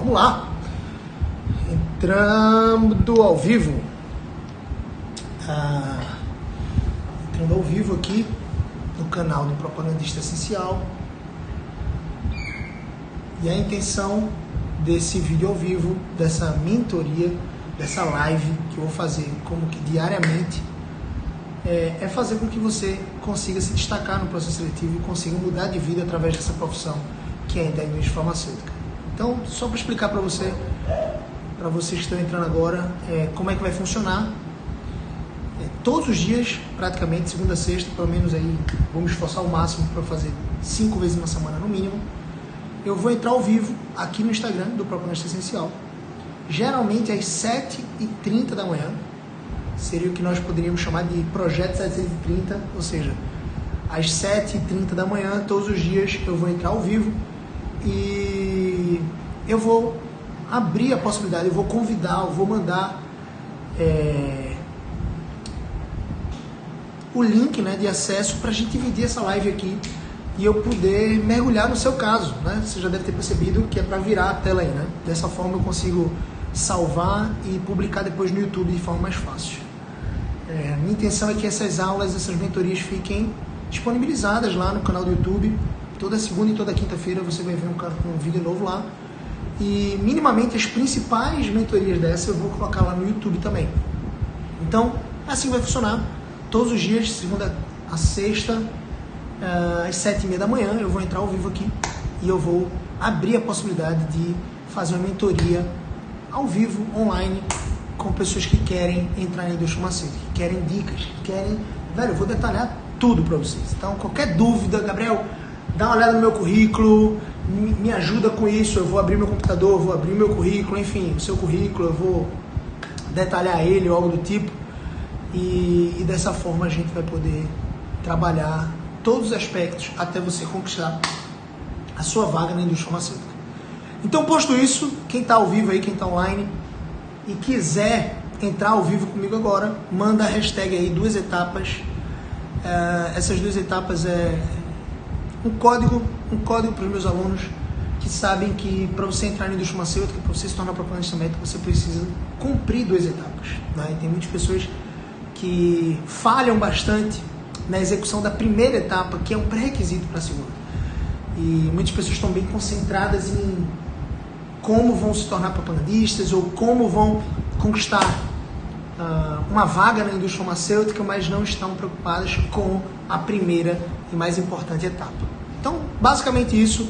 Vamos lá. Entrando ao vivo. Entrando ao vivo aqui no canal do Propagandista Essencial. E a intenção desse vídeo ao vivo, dessa mentoria, dessa live que eu vou fazer como que diariamente, é fazer com que você consiga se destacar no processo seletivo e consiga mudar de vida através dessa profissão que ainda é a indústria farmacêutica. Então, só para explicar para vocês que estão entrando agora, como é que vai funcionar. Todos os dias, praticamente, segunda a sexta, pelo menos aí, vou me esforçar ao máximo para fazer 5 vezes na semana no mínimo. Eu vou entrar ao vivo aqui no Instagram do Propagandista Essencial, geralmente às 7h30 da manhã, seria o que nós poderíamos chamar de Projeto 730, ou seja, às 7h30 da manhã, todos os dias eu vou entrar ao vivo e eu vou abrir a possibilidade, eu vou convidar, eu vou mandar o link, né, de acesso para a gente dividir essa live aqui e eu poder mergulhar no seu caso, né? Você já deve ter percebido que é para virar a tela aí, né? Dessa forma eu consigo salvar e publicar depois no YouTube de forma mais fácil. Minha intenção é que essas aulas, essas mentorias fiquem disponibilizadas lá no canal do YouTube. Toda segunda e toda quinta-feira você vai ver um vídeo novo lá. E minimamente as principais mentorias dessa eu vou colocar lá no YouTube também. Então, assim vai funcionar. Todos os dias, segunda a sexta, às 7h30 da manhã, eu vou entrar ao vivo aqui e eu vou abrir a possibilidade de fazer uma mentoria ao vivo, online, com pessoas que querem entrar na indústria farmacêutica, que querem dicas, que querem... Velho, eu vou detalhar tudo para vocês. Então, qualquer dúvida, Gabriel, dá uma olhada no meu currículo, me ajuda com isso, eu vou abrir meu computador, vou abrir meu currículo, enfim, o seu currículo, eu vou detalhar ele ou algo do tipo. E dessa forma a gente vai poder trabalhar todos os aspectos até você conquistar a sua vaga na indústria farmacêutica. Então, posto isso, quem está ao vivo aí, quem está online e quiser entrar ao vivo comigo agora, manda a hashtag aí 2 etapas. Essas 2 etapas é um código para os meus alunos que sabem que para você entrar na indústria farmacêutica, para você se tornar propagandista médico, você precisa cumprir 2 etapas. Né? E tem muitas pessoas que falham bastante na execução da primeira etapa, que é um pré-requisito para a segunda. E muitas pessoas estão bem concentradas em como vão se tornar propagandistas ou como vão conquistar uma vaga na indústria farmacêutica, mas não estão preocupadas com a primeira e mais importante etapa. Então, basicamente isso.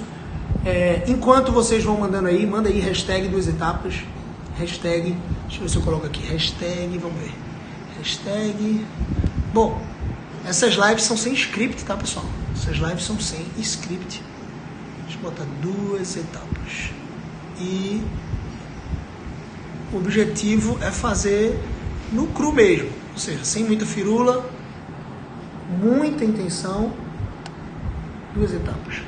Enquanto vocês vão mandando aí, manda aí hashtag 2 etapas, hashtag, deixa eu ver se eu coloco aqui, hashtag, vamos ver, hashtag, bom, essas lives são sem script, tá, pessoal? Essas lives são sem script. Deixa eu botar 2 etapas. E o objetivo é fazer no cru mesmo, ou seja, sem muita firula, muita intenção, 2 etapas.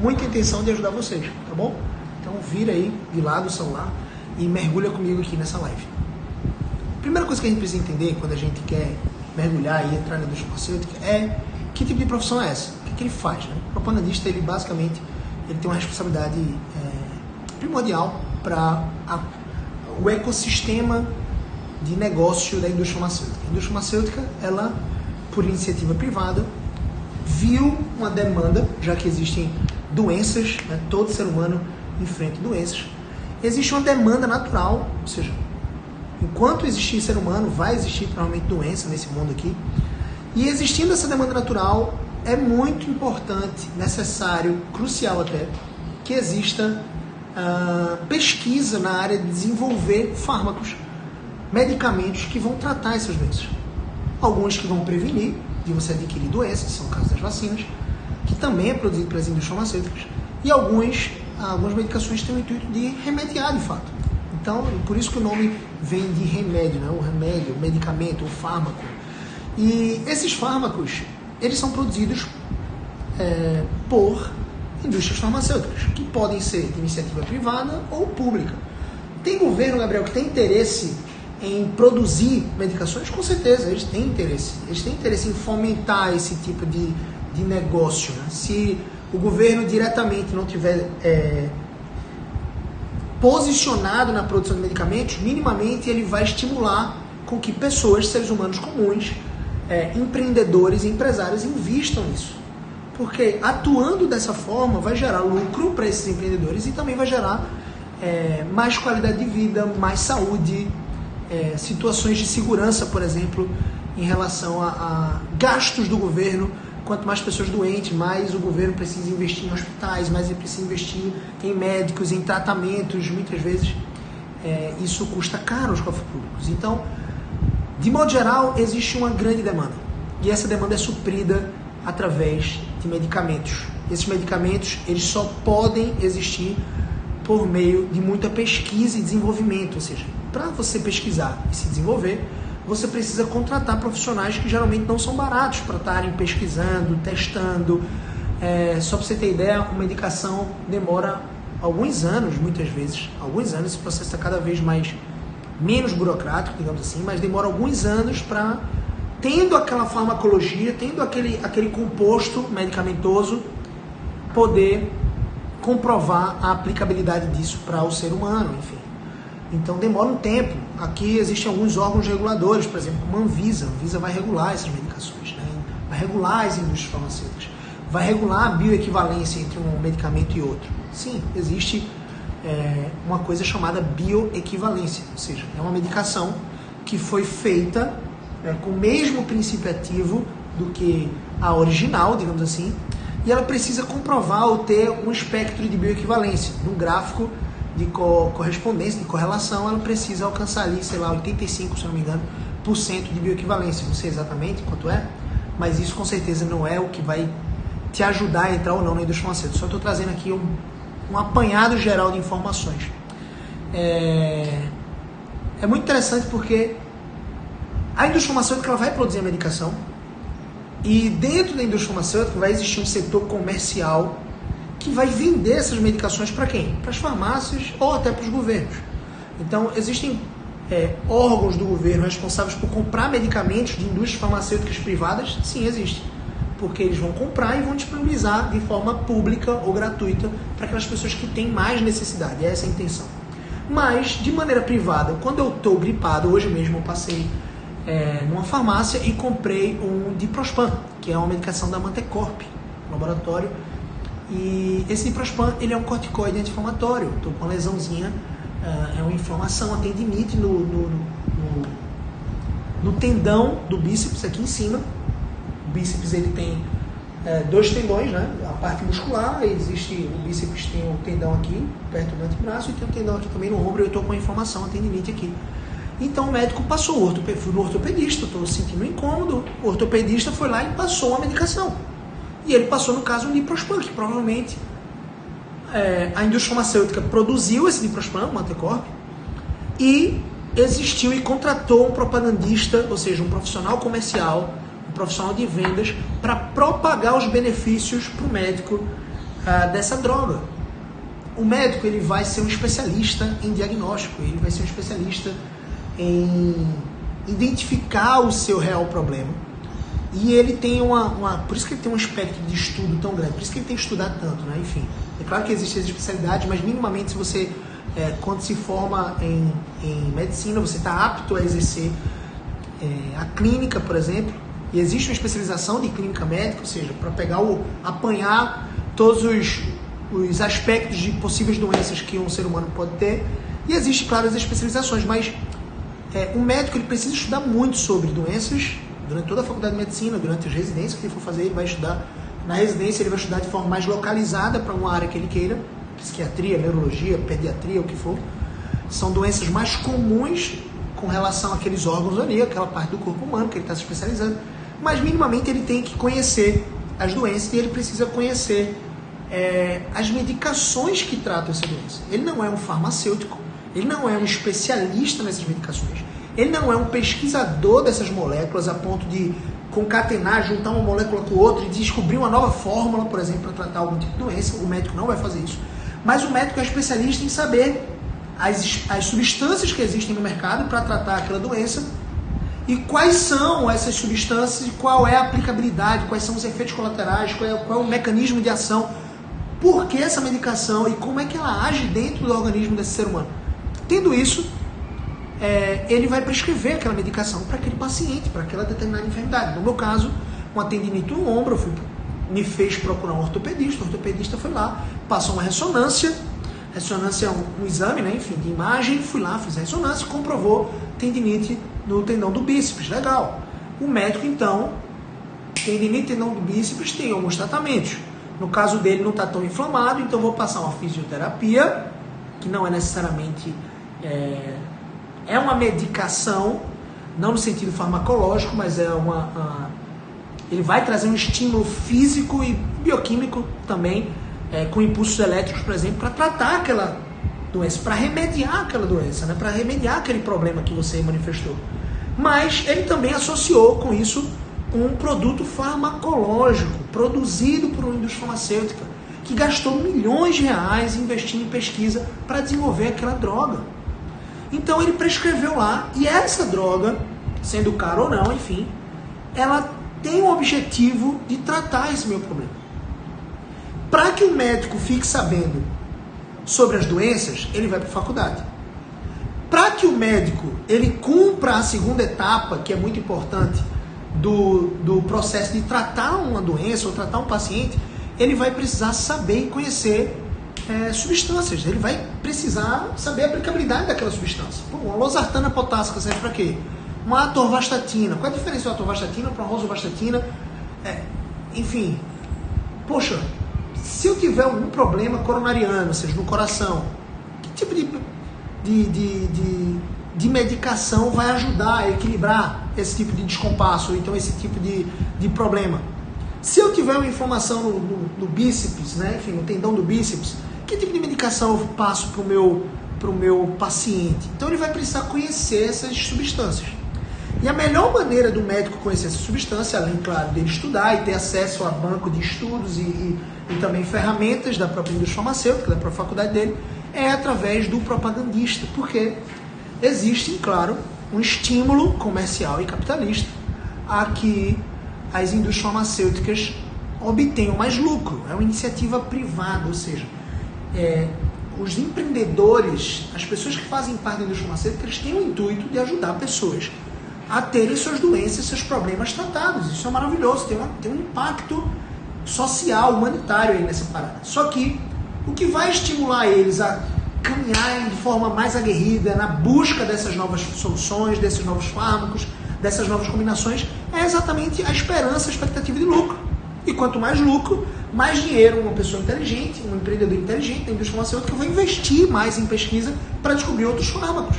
Muita intenção de ajudar vocês, tá bom? Então vira aí de lado o celular e mergulha comigo aqui nessa live. A primeira coisa que a gente precisa entender quando a gente quer mergulhar e entrar na indústria farmacêutica é que tipo de profissão é essa? O que ele faz? Né? O propagandista, ele basicamente ele tem uma responsabilidade primordial para o ecossistema de negócio da indústria farmacêutica. A indústria farmacêutica, ela, por iniciativa privada, viu uma demanda, já que existem doenças, né? Todo ser humano enfrenta doenças, existe uma demanda natural, ou seja, enquanto existir ser humano, vai existir provavelmente doença nesse mundo aqui. E existindo essa demanda natural, é muito importante, necessário, crucial até, que exista pesquisa na área de desenvolver fármacos, medicamentos que vão tratar essas doenças. Alguns que vão prevenir de você adquirir doenças, são o caso das vacinas, que também é produzido pelas indústrias farmacêuticas, e algumas medicações têm o intuito de remediar de fato. Então, por isso que o nome vem de remédio, né? O remédio, o medicamento, o fármaco. E esses fármacos, eles são produzidos por indústrias farmacêuticas, que podem ser de iniciativa privada ou pública. Tem governo, Gabriel, que tem interesse em produzir medicações? Com certeza, eles têm interesse. Eles têm interesse em fomentar esse tipo de negócio. Né? Se o governo diretamente não tiver posicionado na produção de medicamentos, minimamente ele vai estimular com que pessoas, seres humanos comuns, empreendedores e empresários invistam nisso. Porque atuando dessa forma vai gerar lucro para esses empreendedores e também vai gerar mais qualidade de vida, mais saúde, situações de segurança, por exemplo, em relação a gastos do governo. Quanto mais pessoas doentes, mais o governo precisa investir em hospitais, mais ele precisa investir em médicos, em tratamentos. Muitas vezes isso custa caro aos cofres públicos. Então, de modo geral, existe uma grande demanda. E essa demanda é suprida através de medicamentos. Esses medicamentos eles só podem existir por meio de muita pesquisa e desenvolvimento. Ou seja, para você pesquisar e se desenvolver, você precisa contratar profissionais que geralmente não são baratos para estarem pesquisando, testando. Só para você ter ideia, uma medicação demora alguns anos, muitas vezes. Alguns anos, esse processo está cada vez menos burocrático, digamos assim, mas demora alguns anos para, tendo aquela farmacologia, tendo aquele composto medicamentoso, poder comprovar a aplicabilidade disso para o ser humano, enfim. Então demora um tempo. Aqui existem alguns órgãos reguladores, por exemplo, como a Anvisa. A Anvisa vai regular essas medicações, né? Vai regular as indústrias farmacêuticas, vai regular a bioequivalência entre um medicamento e outro. Sim, existe uma coisa chamada bioequivalência, ou seja, é uma medicação que foi feita com o mesmo princípio ativo do que a original, digamos assim, e ela precisa comprovar ou ter um espectro de bioequivalência. No gráfico de correspondência, de correlação, ela precisa alcançar ali, sei lá, 85%, se não me engano, de bioequivalência. Não sei exatamente quanto é, mas isso com certeza não é o que vai te ajudar a entrar ou não na indústria farmacêutica. Só estou trazendo aqui um apanhado geral de informações. É muito interessante porque a indústria farmacêutica ela vai produzir a medicação e dentro da indústria farmacêutica vai existir um setor comercial que vai vender essas medicações para quem? Para as farmácias ou até para os governos. Então, existem órgãos do governo responsáveis por comprar medicamentos de indústrias farmacêuticas privadas? Sim, existe. Porque eles vão comprar e vão disponibilizar de forma pública ou gratuita para aquelas pessoas que têm mais necessidade. É essa a intenção. Mas, de maneira privada, quando eu estou gripado, hoje mesmo eu passei numa farmácia e comprei um Diprospan, que é uma medicação da Mantecorp, laboratório. E esse Diprospan, ele é um corticoide anti-inflamatório. Estou com uma lesãozinha, é uma inflamação, uma tendinite no tendão do bíceps aqui em cima. O bíceps ele tem dois tendões, né? A parte muscular, existe o bíceps, tem um tendão aqui perto do antebraço e tem um tendão aqui também no ombro. Eu estou com uma inflamação, uma tendinite aqui. Então o médico passou, fui no ortopedista, estou sentindo um incômodo. O ortopedista foi lá e passou uma medicação. E ele passou, no caso, um Diprospan, que provavelmente a indústria farmacêutica produziu esse Diprospan, o Mantecorp, e existiu e contratou um propagandista, ou seja, um profissional comercial, um profissional de vendas, para propagar os benefícios para o médico dessa droga. O médico ele vai ser um especialista em diagnóstico, ele vai ser um especialista em identificar o seu real problema. E ele tem por isso que ele tem um espectro de estudo tão grande, por isso que ele tem que estudar tanto, né? Enfim, é claro que existem as especialidades, mas minimamente se você, quando se forma em medicina, você está apto a exercer a clínica, por exemplo, e existe uma especialização de clínica médica, ou seja, para apanhar todos os aspectos de possíveis doenças que um ser humano pode ter, e existe, claro, as especializações, mas o médico ele precisa estudar muito sobre doenças. Durante toda a faculdade de medicina, durante as residências que ele for fazer, ele vai estudar. Na residência, ele vai estudar de forma mais localizada para uma área que ele queira, psiquiatria, neurologia, pediatria, o que for. São doenças mais comuns com relação àqueles órgãos ali, aquela parte do corpo humano que ele está se especializando. Mas, minimamente, ele tem que conhecer as doenças e ele precisa conhecer as medicações que tratam essa doença. Ele não é um farmacêutico, ele não é um especialista nessas medicações. Ele não é um pesquisador dessas moléculas a ponto de concatenar, juntar uma molécula com outra e descobrir uma nova fórmula, por exemplo, para tratar algum tipo de doença. O médico não vai fazer isso. Mas o médico é especialista em saber as substâncias que existem no mercado para tratar aquela doença e quais são essas substâncias e qual é a aplicabilidade, quais são os efeitos colaterais, qual é o mecanismo de ação por que essa medicação e como é que ela age dentro do organismo desse ser humano. Tendo isso, ele vai prescrever aquela medicação para aquele paciente, para aquela determinada enfermidade. No meu caso, uma tendinite no ombro, me fez procurar um ortopedista, o ortopedista foi lá, passou uma ressonância é um exame, né, enfim, de imagem, fui lá, fiz a ressonância, comprovou tendinite no tendão do bíceps, legal. O médico, então, tendinite no tendão do bíceps tem alguns tratamentos. No caso dele não está tão inflamado, então vou passar uma fisioterapia, que não é necessariamente, é uma medicação, não no sentido farmacológico, mas ele vai trazer um estímulo físico e bioquímico também, com impulsos elétricos, por exemplo, para tratar aquela doença, para remediar aquela doença, né? Para remediar aquele problema que você manifestou. Mas ele também associou com isso um produto farmacológico produzido por uma indústria farmacêutica que gastou milhões de reais investindo em pesquisa para desenvolver aquela droga. Então ele prescreveu lá, e essa droga, sendo cara ou não, enfim, ela tem o objetivo de tratar esse meu problema. Para que o médico fique sabendo sobre as doenças, ele vai para a faculdade. Para que o médico ele cumpra a segunda etapa, que é muito importante, do processo de tratar uma doença ou tratar um paciente, ele vai precisar saber e conhecer substâncias. Ele vai precisar saber a aplicabilidade daquela substância. Pô, uma losartana potássica serve para quê? Uma atorvastatina. Qual a diferença da atorvastatina para uma rosuvastatina? Enfim, poxa, se eu tiver algum problema coronariano, ou seja, no coração, que tipo de medicação vai ajudar a equilibrar esse tipo de descompasso, ou então esse tipo de problema? Se eu tiver uma inflamação no bíceps, né, enfim, no tendão do bíceps, que tipo de medicação eu passo para o meu paciente? Então ele vai precisar conhecer essas substâncias. E a melhor maneira do médico conhecer essa substância, além, claro, dele estudar e ter acesso a banco de estudos e também ferramentas da própria indústria farmacêutica, da própria faculdade dele, é através do propagandista. Porque existe, claro, um estímulo comercial e capitalista a que as indústrias farmacêuticas obtenham mais lucro. É uma iniciativa privada, ou seja, os empreendedores, as pessoas que fazem parte da indústria farmacêutica, eles têm o intuito de ajudar pessoas a terem suas doenças, seus problemas tratados. Isso é maravilhoso, tem um impacto social, humanitário aí nessa parada. Só que o que vai estimular eles a caminharem de forma mais aguerrida na busca dessas novas soluções, desses novos fármacos, dessas novas combinações, é exatamente a esperança, a expectativa de lucro. E quanto mais lucro, mais dinheiro uma pessoa inteligente, um empreendedor inteligente da indústria farmacêutica vai investir mais em pesquisa para descobrir outros fármacos.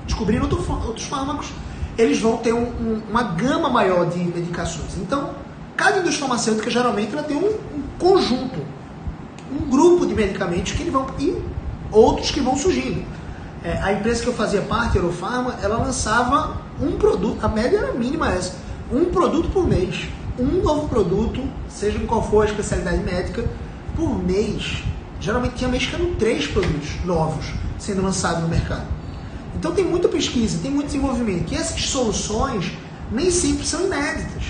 Descobrindo outros fármacos, eles vão ter uma gama maior de medicações. Então, cada indústria farmacêutica geralmente ela tem um conjunto, um grupo de medicamentos que e outros que vão surgindo. A empresa que eu fazia parte, a Eurofarma, ela lançava um produto, a média era mínima essa, um produto por mês. Um novo produto, seja qual for a especialidade médica, por mês. Geralmente tinha mês que eram 3 produtos novos sendo lançados no mercado. Então tem muita pesquisa, tem muito desenvolvimento. E essas soluções nem sempre são inéditas.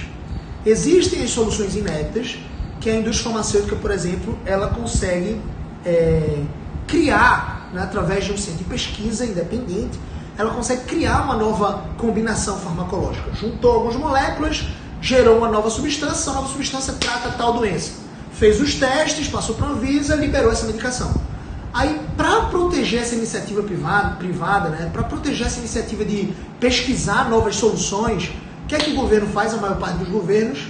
Existem as soluções inéditas que a indústria farmacêutica, por exemplo, ela consegue criar, né, através de um centro de pesquisa independente, ela consegue criar uma nova combinação farmacológica. Juntou algumas moléculas, gerou uma nova substância, essa nova substância trata tal doença. Fez os testes, passou para a Anvisa, liberou essa medicação. Aí, para proteger essa iniciativa privada, né, para proteger essa iniciativa de pesquisar novas soluções, o que é que o governo faz? A maior parte dos governos,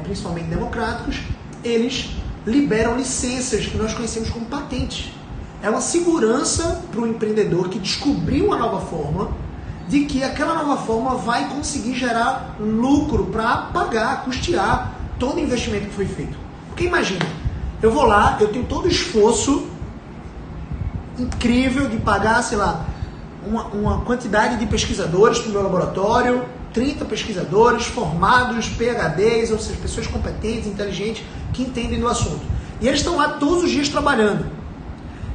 principalmente democráticos, eles liberam licenças que nós conhecemos como patentes. É uma segurança para o empreendedor que descobriu uma nova fórmula, de que aquela nova fórmula vai conseguir gerar lucro para pagar, custear todo o investimento que foi feito. Porque imagina, eu vou lá, eu tenho todo o esforço incrível de pagar, sei lá, uma quantidade de pesquisadores para o meu laboratório, 30 pesquisadores formados, PhDs, ou seja, pessoas competentes, inteligentes, que entendem do assunto. E eles estão lá todos os dias trabalhando.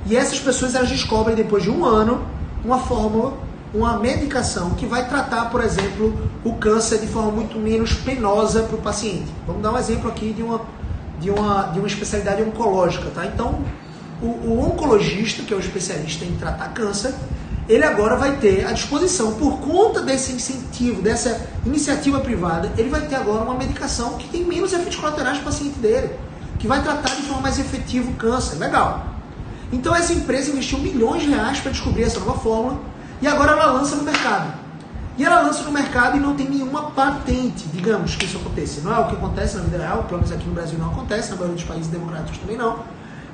E essas pessoas, elas descobrem depois de um ano uma fórmula, uma medicação que vai tratar, por exemplo, o câncer de forma muito menos penosa para o paciente. Vamos dar um exemplo aqui de uma especialidade oncológica, tá? Então, o oncologista, que é o especialista em tratar câncer, ele agora vai ter à disposição, por conta desse incentivo, dessa iniciativa privada, ele vai ter agora uma medicação que tem menos efeitos colaterais para o paciente dele, que vai tratar de forma mais efetiva o câncer. Legal. Então essa empresa investiu milhões de reais para descobrir essa nova fórmula e agora ela lança no mercado. E ela lança no mercado e não tem nenhuma patente, digamos, que isso aconteça. Não é o que acontece na vida real, pelo menos aqui no Brasil não acontece, na maioria dos países democráticos também não.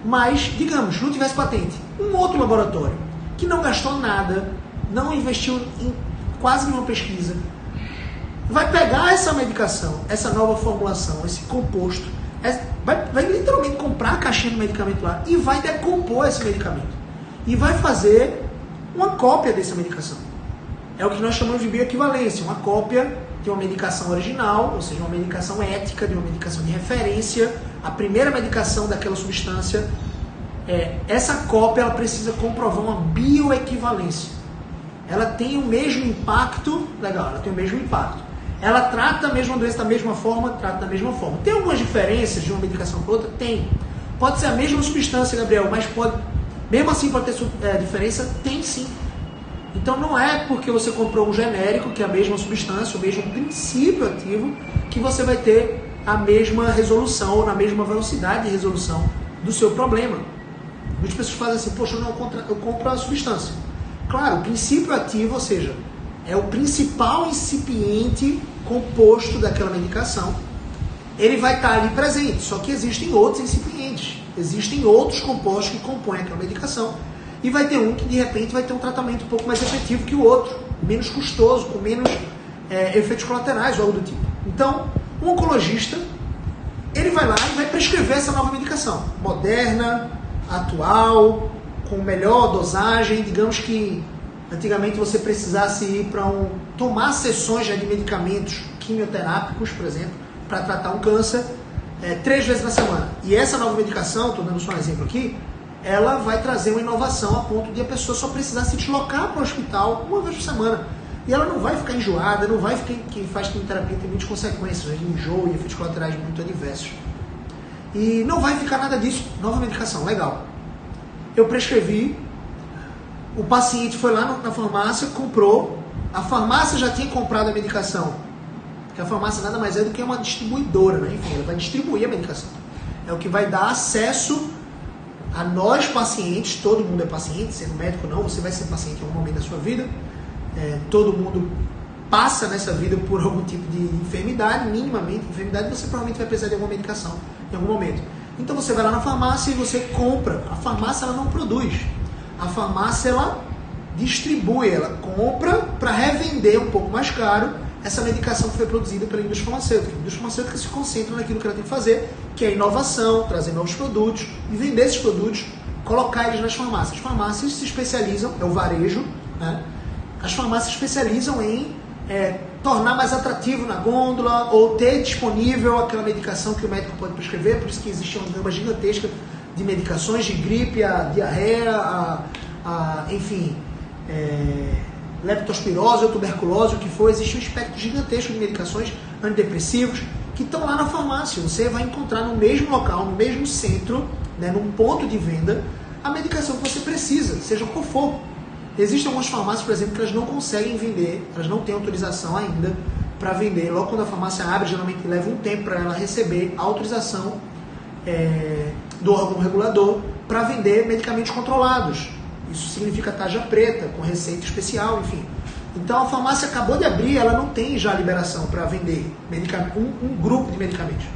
Mas, digamos, não tivesse patente. Um outro laboratório que não gastou nada, não investiu em quase nenhuma pesquisa, vai pegar essa medicação, essa nova formulação, esse composto, vai literalmente comprar a caixinha do medicamento lá e vai decompor esse medicamento. E vai fazer uma cópia dessa medicação. É o que nós chamamos de bioequivalência, uma cópia de uma medicação original, ou seja, uma medicação ética, de uma medicação de referência, a primeira medicação daquela substância. Essa cópia ela precisa comprovar uma bioequivalência. Ela tem o mesmo impacto, legal, ela tem o mesmo impacto. Ela trata a mesma doença da mesma forma, trata da mesma forma. Tem algumas diferenças de uma medicação para outra? Tem. Pode ser a mesma substância, Gabriel, mas mesmo assim pode ter diferença? Tem sim. Então não é porque você comprou um genérico, que é a mesma substância, o mesmo princípio ativo, que você vai ter a mesma resolução ou na mesma velocidade de resolução do seu problema. Muitas pessoas fazem assim, poxa, eu compro a substância. Claro, o princípio ativo, ou seja, é o principal incipiente composto daquela medicação, ele vai estar ali presente, só que existem outros incipientes, existem outros compostos que compõem aquela medicação, e vai ter um que de repente vai ter um tratamento um pouco mais efetivo que o outro, menos custoso, com menos efeitos colaterais ou algo do tipo. Então, o oncologista, ele vai lá e vai prescrever essa nova medicação, moderna, atual, com melhor dosagem. Digamos que antigamente você precisasse ir para tomar sessões de medicamentos quimioterápicos, por exemplo, para tratar um câncer 3 vezes na semana. E essa nova medicação, estou dando só um exemplo aqui, ela vai trazer uma inovação a ponto de a pessoa só precisar se deslocar para o hospital uma vez por semana. E ela não vai ficar enjoada, não vai ficar... Quem faz quimioterapia tem muitas consequências, né, de enjoo e efeitos colaterais muito adversos. E não vai ficar nada disso. Nova medicação, legal. Eu prescrevi, o paciente foi lá na farmácia, comprou, a farmácia já tinha comprado a medicação, porque a farmácia nada mais é do que uma distribuidora, né? Enfim, ela vai distribuir a medicação. É o que vai dar acesso a nós pacientes, todo mundo é paciente, sendo médico ou não, você vai ser paciente em algum momento da sua vida, todo mundo passa nessa vida por algum tipo de enfermidade, minimamente enfermidade, você provavelmente vai precisar de alguma medicação em algum momento. Então você vai lá na farmácia e você compra. A farmácia ela não produz. A farmácia ela distribui, ela compra para revender um pouco mais caro essa medicação que foi produzida pela indústria farmacêutica. A indústria farmacêutica se concentra naquilo que ela tem que fazer, que é inovação, trazer novos produtos e vender esses produtos, colocar eles nas farmácias. As farmácias se especializam, é o varejo, né? As farmácias se especializam em tornar mais atrativo na gôndola ou ter disponível aquela medicação que o médico pode prescrever, por isso que existe uma gama gigantesca de medicações, de gripe, a diarreia, enfim, leptospirose ou tuberculose, o que for, existe um espectro gigantesco de medicações antidepressivos que estão lá na farmácia. Você vai encontrar no mesmo local, no mesmo centro, né, num ponto de venda, a medicação que você precisa, seja qual for. Existem algumas farmácias, por exemplo, que elas não conseguem vender, elas não têm autorização ainda para vender. Logo quando a farmácia abre, geralmente leva um tempo para ela receber a autorização do órgão regulador para vender medicamentos controlados. Isso significa tarja preta, com receita especial, enfim. Então a farmácia acabou de abrir, ela não tem já liberação para vender um grupo de medicamentos.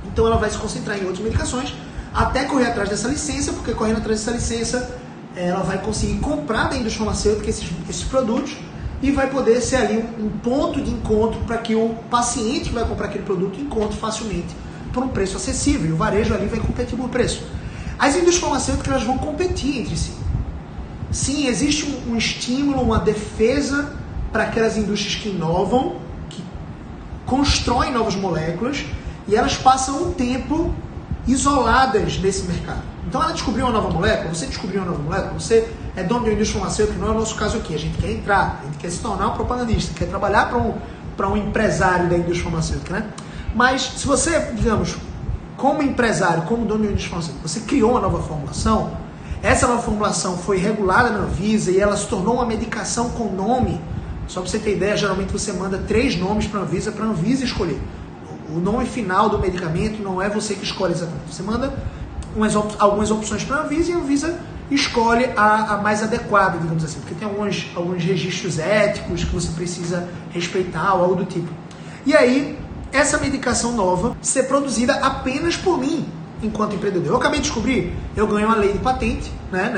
Então ela vai se concentrar em outras medicações até correr atrás dessa licença, porque correndo atrás dessa licença ela vai conseguir comprar da indústria farmacêutica esses produtos e vai poder ser ali um ponto de encontro para que o paciente que vai comprar aquele produto encontre facilmente por um preço acessível. E o varejo ali vai competir por preço. As indústrias farmacêuticas elas vão competir entre si. Sim, existe um estímulo, uma defesa para aquelas indústrias que inovam, que constroem novas moléculas e elas passam um tempo isoladas desse mercado. Então ela descobriu uma nova molécula, você descobriu uma nova molécula, você é dono de uma indústria farmacêutica, não é o nosso caso aqui, a gente quer entrar, a gente quer se tornar um propagandista, quer trabalhar para um empresário da indústria farmacêutica, né? Mas se você, digamos, como empresário, como dono de indústria farmacêutica, você criou uma nova formulação, essa nova formulação foi regulada na Anvisa e ela se tornou uma medicação com nome. Só para você ter ideia, geralmente você manda 3 nomes para a Anvisa escolher. O nome final do medicamento não é você que escolhe exatamente. Você manda algumas opções para a Anvisa e a Anvisa escolhe a mais adequada, digamos assim, porque tem alguns registros éticos que você precisa respeitar ou algo do tipo. E aí, essa medicação nova ser produzida apenas por mim, enquanto empreendedor. Eu acabei de descobrir, eu ganhei uma lei de patente, né,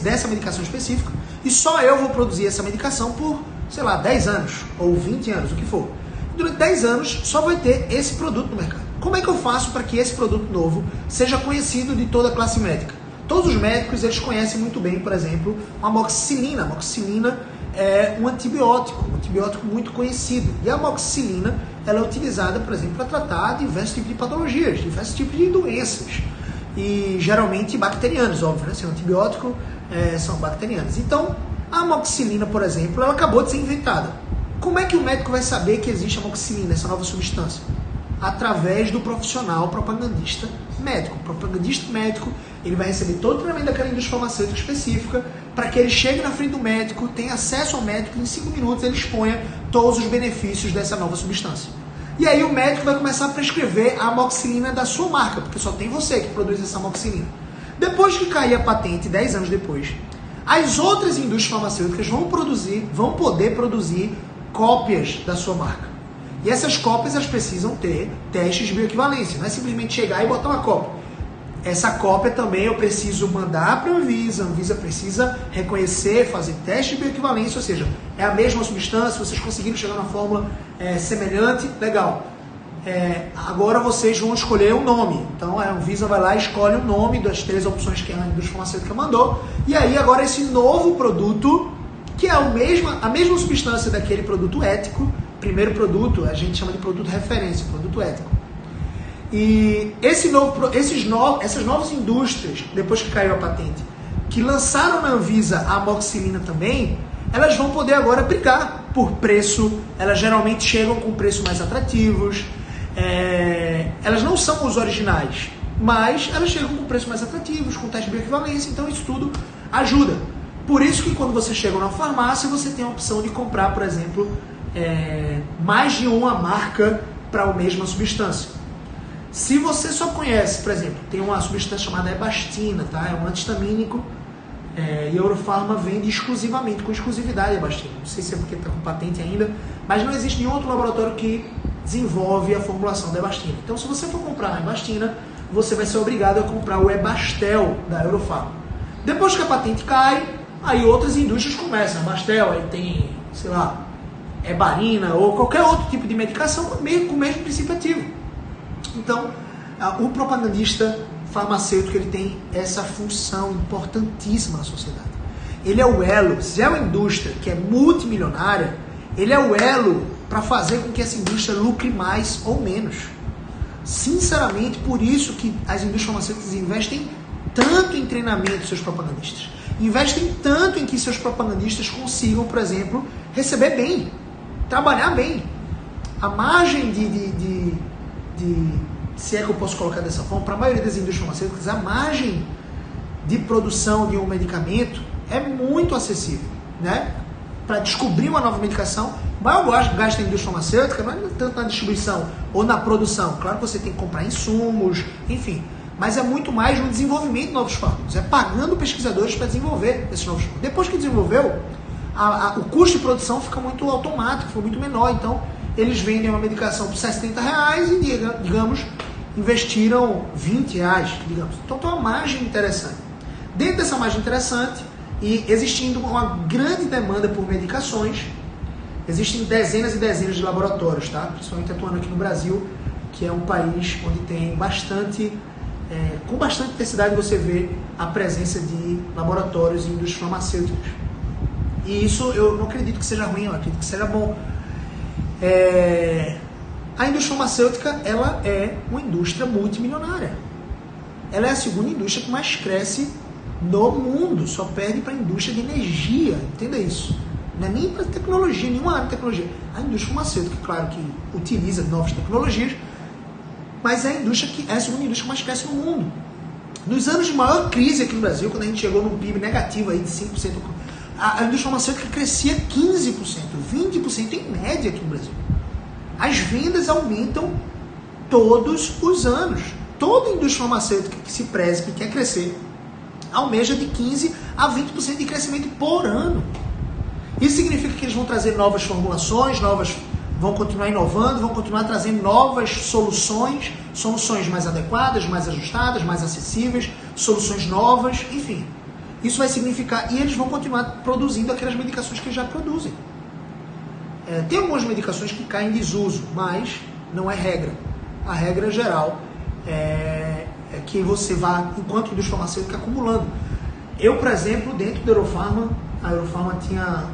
dessa medicação específica, e só eu vou produzir essa medicação por, sei lá, 10 anos, ou 20 anos, o que for. Durante 10 anos, só vai ter esse produto no mercado. Como é que eu faço para que esse produto novo seja conhecido de toda a classe médica? Todos os médicos, eles conhecem muito bem, por exemplo, a amoxicilina. A amoxicilina é um antibiótico muito conhecido. E a amoxicilina, ela é utilizada, por exemplo, para tratar diversos tipos de patologias, diversos tipos de doenças. E geralmente bacterianas, óbvio, né? Se é um antibiótico, são bacterianas. Então, a amoxicilina, por exemplo, ela acabou de ser inventada. Como é que o médico vai saber que existe amoxicilina, essa nova substância? Através do profissional propagandista médico. O propagandista médico, ele vai receber todo o treinamento daquela indústria farmacêutica específica para que ele chegue na frente do médico, tenha acesso ao médico e em 5 minutos ele exponha todos os benefícios dessa nova substância. E aí o médico vai começar a prescrever a amoxicilina da sua marca, porque só tem você que produz essa amoxicilina. Depois que cair a patente, 10 anos depois, as outras indústrias farmacêuticas vão poder produzir cópias da sua marca. E essas cópias, elas precisam ter testes de bioequivalência. Não é simplesmente chegar e botar uma cópia. Essa cópia também eu preciso mandar para a Anvisa precisa reconhecer, fazer teste de bioequivalência, ou seja, é a mesma substância, vocês conseguiram chegar na fórmula semelhante, legal. Agora vocês vão escolher um nome. Então a Anvisa vai lá e escolhe o nome das 3 opções que a indústria farmacêutica mandou. E aí agora esse novo produto, que é a mesma substância daquele produto ético, primeiro produto, a gente chama de produto referência, produto ético. E essas novas indústrias, depois que caiu a patente, que lançaram na Anvisa a amoxicilina também, elas vão poder agora brigar por preço. Elas geralmente chegam com preços mais atrativos. Elas não são os originais, mas elas chegam com preços mais atrativos, com teste de bioequivalência, então isso tudo ajuda. Por isso que quando você chega na farmácia, você tem a opção de comprar, por exemplo, mais de uma marca para a mesma substância. Se você só conhece, por exemplo, tem uma substância chamada Ebastina, tá? É um antihistamínico, e a Eurofarma vende exclusivamente, com exclusividade a Ebastina. Não sei se é porque está com patente ainda, mas não existe nenhum outro laboratório que desenvolve a formulação da Ebastina. Então, se você for comprar a Ebastina, você vai ser obrigado a comprar o Ebastel da Eurofarma. Depois que a patente cai, aí outras indústrias começam. A Ebastel, aí tem, sei lá, hebarina ou qualquer outro tipo de medicação com o mesmo princípio ativo. Então, o propagandista farmacêutico, ele tem essa função importantíssima na sociedade. Ele é o elo. Se é uma indústria que é multimilionária, ele é o elo para fazer com que essa indústria lucre mais ou menos. Sinceramente, por isso que as indústrias farmacêuticas investem tanto em treinamento dos seus propagandistas. Investem tanto em que seus propagandistas consigam, por exemplo, receber bem, trabalhar bem. A margem se é que eu posso colocar dessa forma, para a maioria das indústrias farmacêuticas, a margem de produção de um medicamento é muito acessível, né? Para descobrir uma nova medicação, o maior gasto da indústria farmacêutica não é tanto na distribuição ou na produção. Claro que você tem que comprar insumos, enfim, mas é muito mais no desenvolvimento de novos fármacos, é pagando pesquisadores para desenvolver esses novos fármacos. Depois que desenvolveu, o custo de produção fica muito automático, fica muito menor, então eles vendem uma medicação por R$60 e, digamos, investiram R$20, digamos. Então tem uma margem interessante. Dentro dessa margem interessante, e existindo uma grande demanda por medicações, existem dezenas e dezenas de laboratórios, tá? Principalmente atuando aqui no Brasil, que é um país onde tem com bastante intensidade você vê a presença de laboratórios e indústrias farmacêuticas. E isso eu não acredito que seja ruim, eu acredito que seja bom. A indústria farmacêutica, ela é uma indústria multimilionária. Ela é a segunda indústria que mais cresce no mundo, só perde para a indústria de energia, entenda isso. Não é nem para tecnologia, nenhuma área de tecnologia. A indústria farmacêutica, claro que utiliza novas tecnologias, mas é a segunda indústria que mais cresce no mundo. Nos anos de maior crise aqui no Brasil, quando a gente chegou num PIB negativo aí de 5%, a indústria farmacêutica crescia 15%, 20% em média aqui no Brasil. As vendas aumentam todos os anos. Toda indústria farmacêutica que se preze, que quer crescer, almeja de 15% a 20% de crescimento por ano. Isso significa que eles vão trazer novas formulações, vão continuar inovando, vão continuar trazendo novas soluções mais adequadas, mais ajustadas, mais acessíveis, soluções novas, enfim. Isso vai significar, e eles vão continuar produzindo aquelas medicações que eles já produzem. Tem algumas medicações que caem em desuso, mas não é regra. A regra geral é que você vá, enquanto indústria farmacêutica, acumulando. Eu, por exemplo, dentro da Eurofarma, a Eurofarma tinha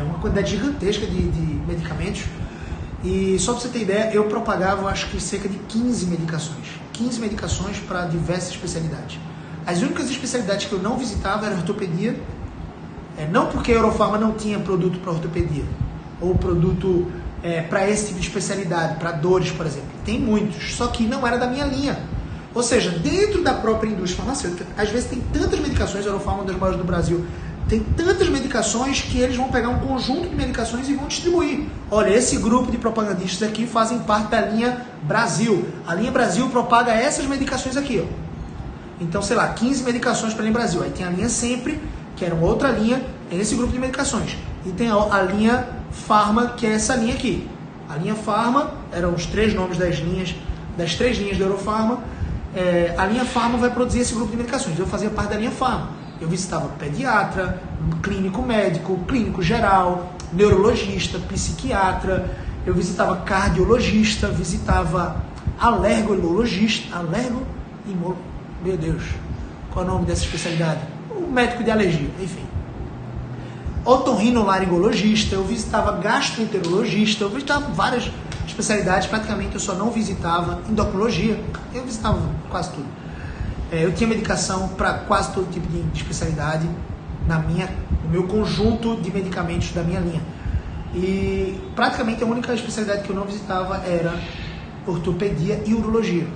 uma quantidade gigantesca de medicamentos, e só para você ter ideia, eu propagava, acho que cerca de 15 medicações para diversas especialidades. As únicas especialidades que eu não visitava era ortopedia, não porque a Eurofarma não tinha produto para ortopedia, ou produto para esse tipo de especialidade, para dores, por exemplo. Tem muitos, só que não era da minha linha. Ou seja, dentro da própria indústria farmacêutica, às vezes tem tantas medicações, a Eurofarma é uma das maiores do Brasil, tem tantas medicações que eles vão pegar um conjunto de medicações e vão distribuir. Olha, esse grupo de propagandistas aqui fazem parte da linha Brasil. A linha Brasil propaga essas medicações aqui, ó. Então, sei lá, 15 medicações para a linha Brasil. Aí tem a linha Sempre, que era uma outra linha, é esse grupo de medicações. E tem a linha Farma, que é essa linha aqui. A linha Farma, eram os 3 nomes das 3 linhas da Eurofarma. A linha Farma vai produzir esse grupo de medicações. Eu fazia parte da linha Farma. Eu visitava pediatra, clínico médico, clínico geral, neurologista, psiquiatra, eu visitava cardiologista, visitava alergologista, meu Deus, qual é o nome dessa especialidade? O médico de alergia, enfim. Otorrinolaringologista, eu visitava gastroenterologista, eu visitava várias especialidades, praticamente eu só não visitava endocrinologia, eu visitava quase tudo. Eu tinha medicação para quase todo tipo de especialidade no meu conjunto de medicamentos da minha linha. E praticamente a única especialidade que eu não visitava era ortopedia e urologia.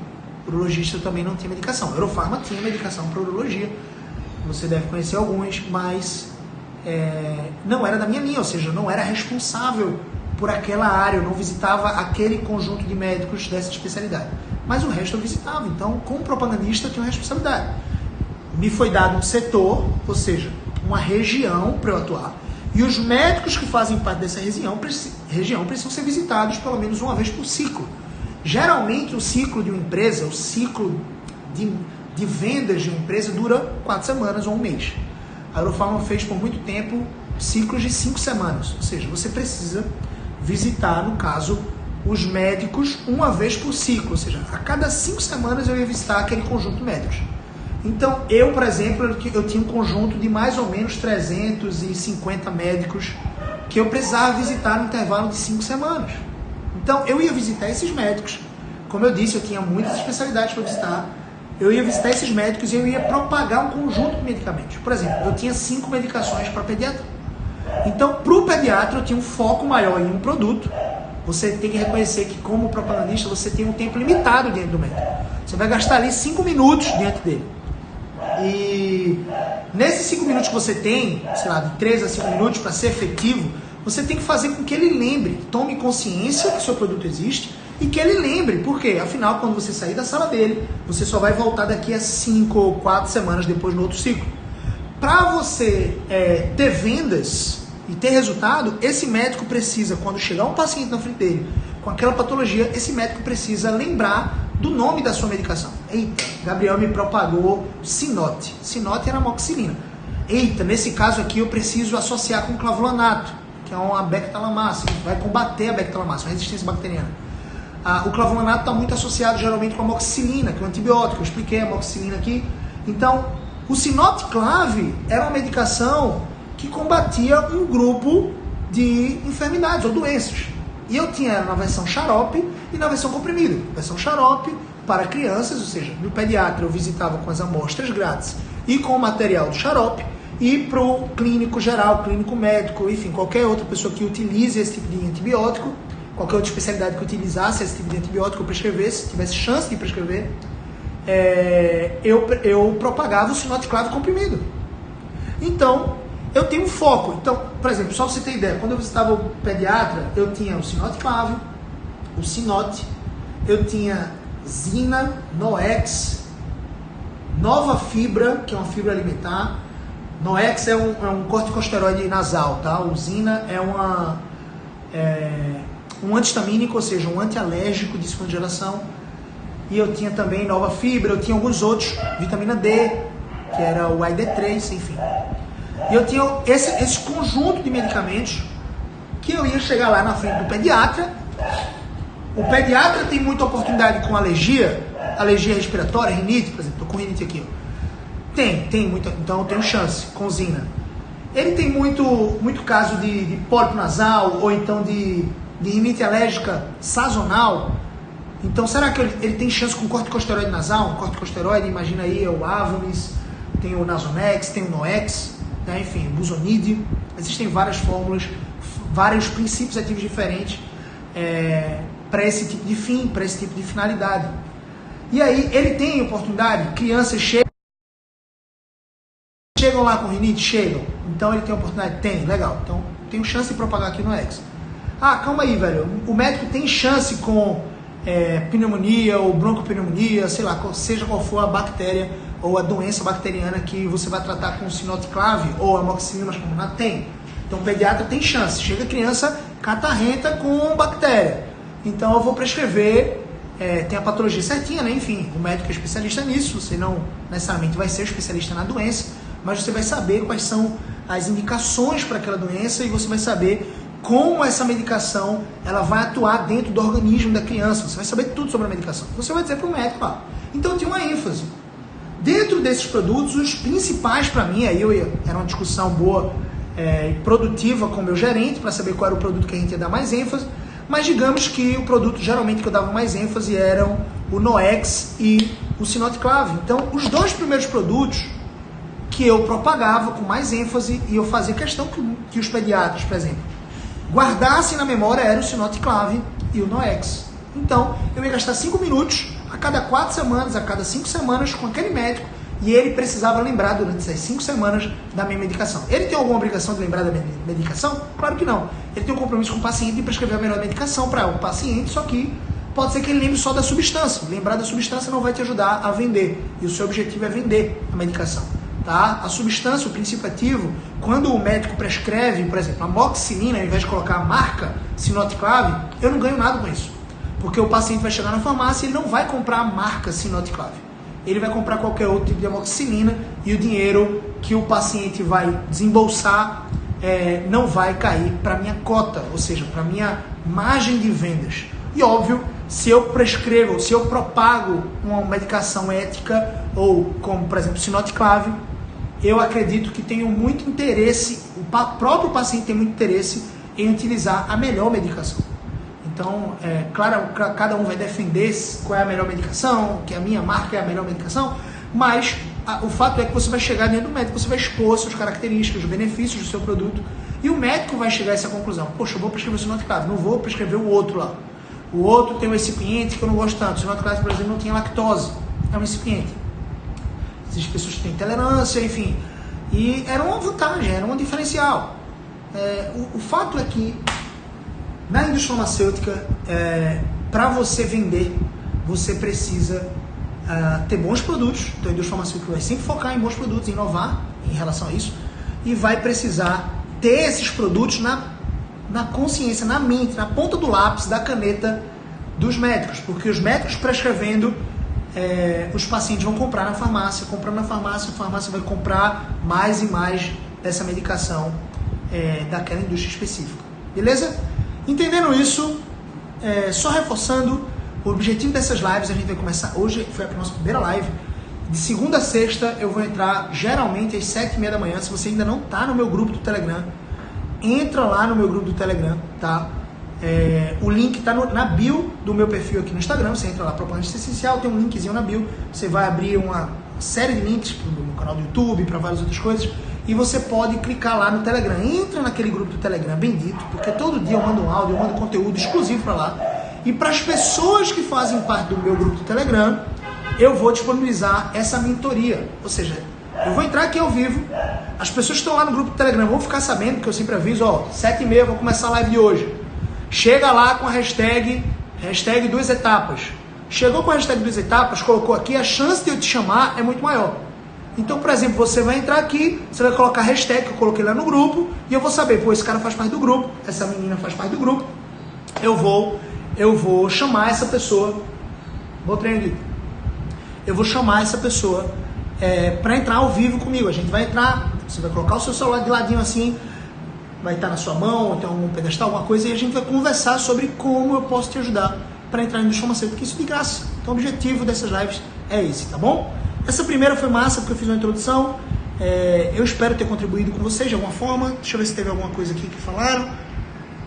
Urologista também não tinha medicação. A Eurofarma tinha medicação para urologia, você deve conhecer alguns, mas não era da minha linha, ou seja, eu não era responsável por aquela área, eu não visitava aquele conjunto de médicos dessa especialidade. Mas o resto eu visitava, então, como propagandista, eu tinha uma responsabilidade. Me foi dado um setor, ou seja, uma região para eu atuar, e os médicos que fazem parte dessa região precisam ser visitados pelo menos uma vez por ciclo. Geralmente, o ciclo de uma empresa, o ciclo de vendas de uma empresa dura 4 semanas ou um mês. A Eurofarma fez por muito tempo ciclos de 5 semanas, ou seja, você precisa visitar, no caso, os médicos uma vez por ciclo, ou seja, a cada 5 semanas eu ia visitar aquele conjunto de médicos. Então, eu, por exemplo, eu tinha um conjunto de mais ou menos 350 médicos que eu precisava visitar no intervalo de 5 semanas. Então, eu ia visitar esses médicos. Como eu disse, eu tinha muitas especialidades para visitar. Eu ia visitar esses médicos e eu ia propagar um conjunto de medicamentos. Por exemplo, eu tinha 5 medicações para pediatra. Então, para o pediatra, eu tinha um foco maior em um produto. Você tem que reconhecer que, como propagandista, você tem um tempo limitado diante do médico. Você vai gastar ali 5 minutos diante dele. E nesses 5 minutos que você tem, sei lá, de 3 a 5 minutos para ser efetivo, você tem que fazer com que ele lembre, tome consciência que o seu produto existe e que ele lembre. Por quê? Afinal, quando você sair da sala dele, você só vai voltar daqui a 5 ou 4 semanas depois no outro ciclo. Para você ter vendas e ter resultado, esse médico precisa, quando chegar um paciente na frente dele com aquela patologia, esse médico precisa lembrar do nome da sua medicação. Eita, Gabriel me propagou Sinote. Sinote era amoxicilina. Eita, nesse caso aqui eu preciso associar com clavulanato, que é uma bactalamase, que vai combater a bactalamase, uma resistência bacteriana. O clavulanato está muito associado geralmente com a amoxicilina, que é um antibiótico. Eu expliquei a amoxicilina aqui. Então, o Sinote Clave era uma medicação que combatia um grupo de enfermidades ou doenças. E eu tinha na versão xarope e na versão comprimido. Versão xarope para crianças, ou seja, no pediatra eu visitava com as amostras grátis e com o material do xarope, e para o clínico geral, clínico médico, enfim, qualquer outra pessoa que utilize esse tipo de antibiótico, qualquer outra especialidade que utilizasse esse tipo de antibiótico, eu prescrevesse, tivesse chance de prescrever, eu propagava o sinoticlave comprimido. Então, eu tenho um foco. Então, por exemplo, só pra você ter ideia, quando eu visitava o pediatra, eu tinha o sinoticlave, o Sinote, eu tinha Zina, Noex, Nova Fibra, que é uma fibra alimentar. Noex é um corticosteroide nasal, tá? O Zina é um antihistamínico, ou seja, um antialérgico de segunda geração. E eu tinha também Nova Fibra, eu tinha alguns outros, vitamina D, que era o ID3, enfim. E eu tinha esse conjunto de medicamentos que eu ia chegar lá na frente do pediatra. O pediatra tem muita oportunidade com alergia respiratória, rinite, por exemplo, tô com rinite aqui. Tem muita, então eu tenho chance com Zina. Ele tem muito caso de pólipo nasal ou então de rinite alérgica sazonal. Então será que ele tem chance com corticosteroide nasal? Um corticosteroide, imagina aí, o Avonis, tem o Nasonex, tem o Noex, né? Enfim, o Busonide. Existem várias fórmulas, vários princípios ativos diferentes para esse tipo de fim, para esse tipo de finalidade. E aí, ele tem oportunidade, crianças chegam lá com rinite? Chegam. Então ele tem oportunidade? Tem, legal. Então tenho chance de propagar aqui no X. Ah, calma aí, velho. O médico tem chance com pneumonia ou broncopneumonia, sei lá, seja qual for a bactéria ou a doença bacteriana que você vai tratar com o sinoticlave ou a amoxicilina mais combinada? Tem. Então o pediatra tem chance. Chega criança catarrenta com bactéria. Então eu vou prescrever, tem a patologia certinha, né? Enfim, o médico é especialista nisso, você não necessariamente vai ser especialista na doença, mas você vai saber quais são as indicações para aquela doença e você vai saber como essa medicação ela vai atuar dentro do organismo da criança. Você vai saber tudo sobre a medicação. Você vai dizer para o médico lá. Então tinha uma ênfase. Dentro desses produtos, os principais para mim, era uma discussão boa e produtiva com o meu gerente para saber qual era o produto que a gente ia dar mais ênfase, mas digamos que o produto geralmente que eu dava mais ênfase eram o Noex e o sinoticlave. Então os dois primeiros produtos que eu propagava com mais ênfase e eu fazia questão que os pediatras, por exemplo, guardassem na memória era o sinoticlave e o Noex. Então eu ia gastar 5 minutos a cada 4 semanas, a cada 5 semanas com aquele médico e ele precisava lembrar durante essas 5 semanas da minha medicação. Ele tem alguma obrigação de lembrar da minha medicação? Claro que não. Ele tem um compromisso com o paciente de prescrever a melhor medicação para o paciente, só que pode ser que ele lembre só da substância. Lembrar da substância não vai te ajudar a vender. E o seu objetivo é vender a medicação. Tá? A substância, o princípio ativo, quando o médico prescreve, por exemplo, a amoxicilina, ao invés de colocar a marca sinoticlave, eu não ganho nada com isso. Porque o paciente vai chegar na farmácia e ele não vai comprar a marca sinoticlave. Ele vai comprar qualquer outro tipo de amoxicilina e o dinheiro que o paciente vai desembolsar não vai cair para a minha cota, ou seja, para a minha margem de vendas. E óbvio, se eu prescrevo, se eu propago uma medicação ética, ou como, por exemplo, sinoticlave, eu acredito que tenho muito interesse, o próprio paciente tem muito interesse em utilizar a melhor medicação. Então, claro, cada um vai defender qual é a melhor medicação, que a minha marca é a melhor medicação, mas o fato é que você vai chegar dentro do médico, você vai expor suas características, os benefícios do seu produto, e o médico vai chegar a essa conclusão. Poxa, eu vou prescrever o sinoticlave, não vou prescrever o outro lá. O outro tem um recipiente que eu não gosto tanto. O sinoticlave, por exemplo, não tinha lactose, é um recipiente. Existem pessoas que têm intolerância, enfim. E era uma vantagem, era um diferencial. O fato é que na indústria farmacêutica, para você vender, você precisa ter bons produtos. Então a indústria farmacêutica vai sempre focar em bons produtos, inovar em relação a isso, e vai precisar ter esses produtos na consciência, na mente, na ponta do lápis, da caneta dos médicos, porque os médicos prescrevendo, os pacientes vão comprar na farmácia, comprando na farmácia, a farmácia vai comprar mais e mais dessa medicação daquela indústria específica. Beleza? Entendendo isso, só reforçando, o objetivo dessas lives, a gente vai começar, hoje foi a nossa primeira live, de segunda a sexta eu vou entrar geralmente às 7h30 da manhã. Se você ainda não está no meu grupo do Telegram, entra lá no meu grupo do Telegram, tá? O link está na bio do meu perfil aqui no Instagram. Você entra lá, Propaganda Essencial, tem um linkzinho na bio. Você vai abrir uma série de links para o meu canal do YouTube, para várias outras coisas. e você pode clicar lá no Telegram. Entra naquele grupo do Telegram, bendito, porque todo dia eu mando um áudio, eu mando conteúdo exclusivo para lá. E para as pessoas que fazem parte do meu grupo do Telegram, eu vou disponibilizar essa mentoria. Ou seja, eu vou entrar aqui ao vivo, as pessoas que estão lá no grupo do Telegram vão ficar sabendo, que eu sempre aviso, 7h30 eu vou começar a live de hoje. Chega lá com a hashtag 2 etapas. Chegou com a hashtag 2 etapas, colocou aqui, a chance de eu te chamar é muito maior. Então, por exemplo, você vai entrar aqui, você vai colocar a hashtag que eu coloquei lá no grupo, e eu vou saber, esse cara faz parte do grupo, essa menina faz parte do grupo, eu vou chamar essa pessoa, eu vou chamar essa pessoa para entrar ao vivo comigo. A gente vai entrar, você vai colocar o seu celular de ladinho assim, vai estar na sua mão, então um pedestal, alguma coisa, e a gente vai conversar sobre como eu posso te ajudar para entrar na indústria farmacêutica, isso de graça. Então o objetivo dessas lives é esse, tá bom? Essa primeira foi massa, porque eu fiz uma introdução, eu espero ter contribuído com vocês de alguma forma. Deixa eu ver se teve alguma coisa aqui que falaram.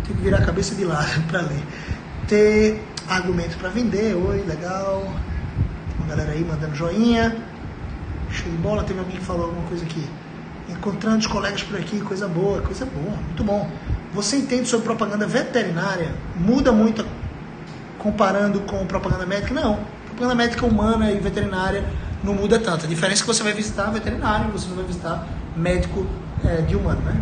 Tem que virar a cabeça de lado para ler. Ter argumento para vender, oi, legal. Uma galera aí mandando joinha. Show de bola, teve alguém que falou alguma coisa aqui. Encontrando os colegas por aqui, coisa boa, muito bom. Você entende sobre propaganda veterinária? Muda muito comparando com propaganda médica? Não. Propaganda médica humana e veterinária não muda tanto. A diferença é que você vai visitar veterinário, você não vai visitar médico de humano, né?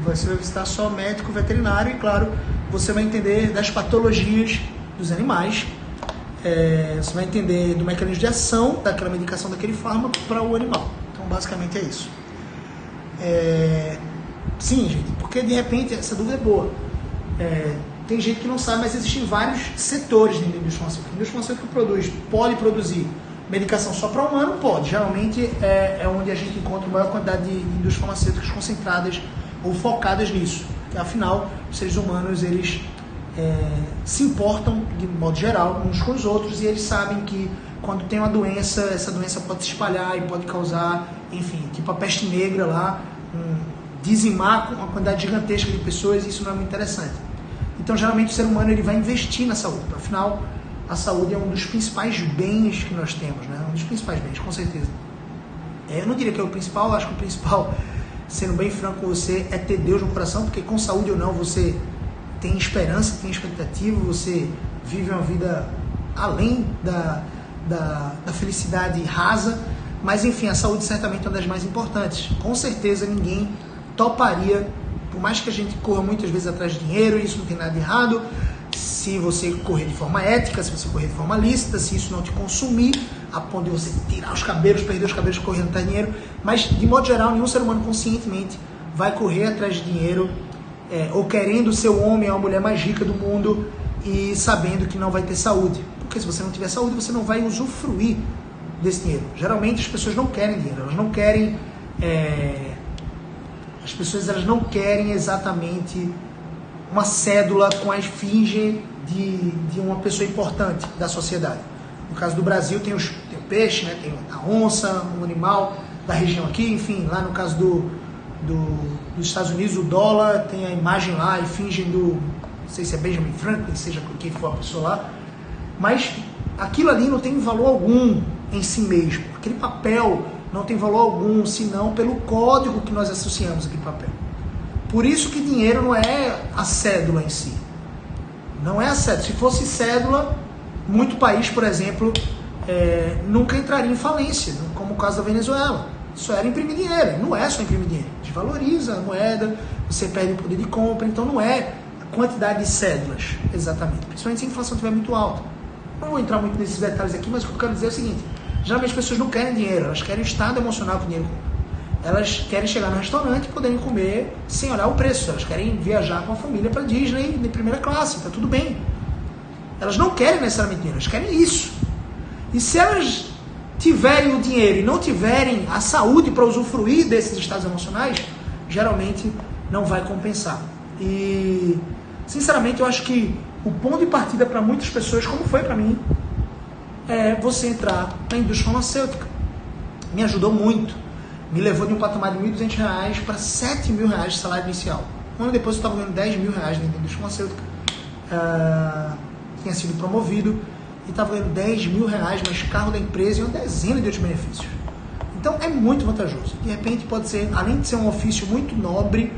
Você vai visitar só médico veterinário e, claro, você vai entender das patologias dos animais, você vai entender do mecanismo de ação daquela medicação, daquele fármaco para o animal. Então, basicamente é isso. Sim, gente, porque de repente essa dúvida é boa. Tem gente que não sabe, mas existem vários setores dentro da indústria farmacêutica. A indústria farmacêutica pode produzir medicação só para humano? Pode. Geralmente é onde a gente encontra a maior quantidade de indústrias farmacêuticas concentradas ou focadas nisso. Porque, afinal, os seres humanos eles se importam, de modo geral, uns com os outros, e eles sabem que quando tem uma doença, essa doença pode se espalhar e pode causar, enfim, tipo a peste negra lá, dizimar uma quantidade gigantesca de pessoas, e isso não é muito interessante. Então, geralmente, o ser humano ele vai investir na saúde. Afinal, a saúde é um dos principais bens que nós temos, né? Um dos principais bens, com certeza. Eu não diria que é o principal, acho que o principal, sendo bem franco com você, é ter Deus no coração, porque com saúde ou não, você tem esperança, tem expectativa, você vive uma vida além da felicidade rasa, mas enfim, a saúde certamente é uma das mais importantes. Com certeza ninguém toparia, por mais que a gente corra muitas vezes atrás de dinheiro, isso não tem nada de errado, se você correr de forma ética, se você correr de forma lícita, se isso não te consumir, a ponto de você tirar os cabelos, perder os cabelos correndo atrás de dinheiro, mas de modo geral, nenhum ser humano conscientemente vai correr atrás de dinheiro, ou querendo ser o homem ou a mulher mais rica do mundo e sabendo que não vai ter saúde. Porque se você não tiver saúde, você não vai usufruir desse dinheiro. Geralmente as pessoas não querem dinheiro, elas não querem... As pessoas elas não querem exatamente uma cédula com a esfinge de uma pessoa importante da sociedade. No caso do Brasil tem o peixe, né? Tem a onça, um animal da região aqui, enfim, lá no caso dos Estados Unidos, o dólar tem a imagem lá, a esfinge do, não sei se é Benjamin Franklin, seja quem for a pessoa lá, mas aquilo ali não tem valor algum em si mesmo. Aquele papel não tem valor algum, senão pelo código que nós associamos aquele papel. Por isso que dinheiro não é a cédula em si. Não é a cédula. Se fosse cédula, muito país, por exemplo, nunca entraria em falência, como o caso da Venezuela. Só era imprimir dinheiro. Não é só imprimir dinheiro. Desvaloriza a moeda, você perde o poder de compra, então não é a quantidade de cédulas, exatamente. Principalmente se a inflação estiver muito alta. Não vou entrar muito nesses detalhes aqui, mas o que eu quero dizer é o seguinte: geralmente as pessoas não querem dinheiro, elas querem o estado emocional que o dinheiro compra. Elas querem chegar no restaurante e poderem comer sem olhar o preço. Elas querem viajar com a família para Disney de primeira classe, tá tudo bem. Elas não querem necessariamente dinheiro, elas querem isso. E se elas tiverem o dinheiro e não tiverem a saúde para usufruir desses estados emocionais, geralmente não vai compensar. E, sinceramente, eu acho que o ponto de partida para muitas pessoas, como foi para mim, é você entrar na indústria farmacêutica. Me ajudou muito. Me levou de um patamar de R$ 1.200 para R$ 7.000 de salário inicial. Um ano depois eu estava ganhando R$ 10.000 dentro da indústria farmacêutica. Tinha sido promovido e estava ganhando R$ 10.000, mais carro da empresa e uma dezena de outros benefícios. Então é muito vantajoso. De repente pode ser, além de ser um ofício muito nobre,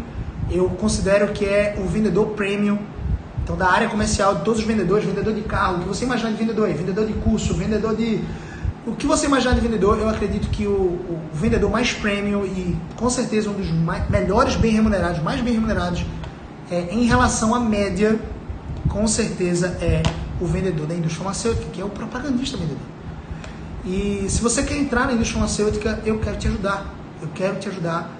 eu considero que é o vendedor premium. Então da área comercial, de todos os vendedores, vendedor de carro, o que você imaginar de vendedor aí, vendedor de curso, vendedor de... O que você imaginar de vendedor, eu acredito que o vendedor mais premium e com certeza um dos melhores bem remunerados, mais bem remunerados, em relação à média, com certeza é o vendedor da indústria farmacêutica, que é o propagandista vendedor. E se você quer entrar na indústria farmacêutica, eu quero te ajudar. Eu quero te ajudar